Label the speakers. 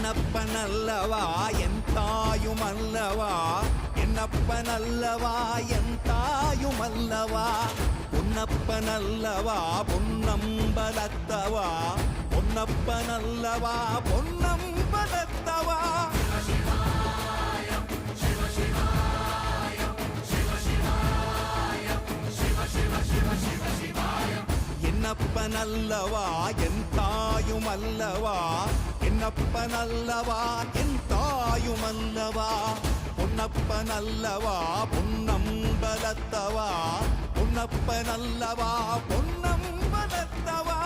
Speaker 1: என்னப்பனல்லவா என் தாயுமல்லவா, என்னப்பனல்லவா என் தாயுமல்லவா, பொன்னப்பனல்லவா பொன்னம்பலத்தவா, பொன்னப்பனல்லவா பொன்னம்பலத்தவா. என்னப்பனல்லவா என் தாயுமல்லவா, என்னப்பனல்லவா என் தாயுமல்லவா, பொன்னப்பனல்லவா பொன்னம்பலத்தவா, பொன்னப்பனல்லவா பொன்னம்பலத்தவா.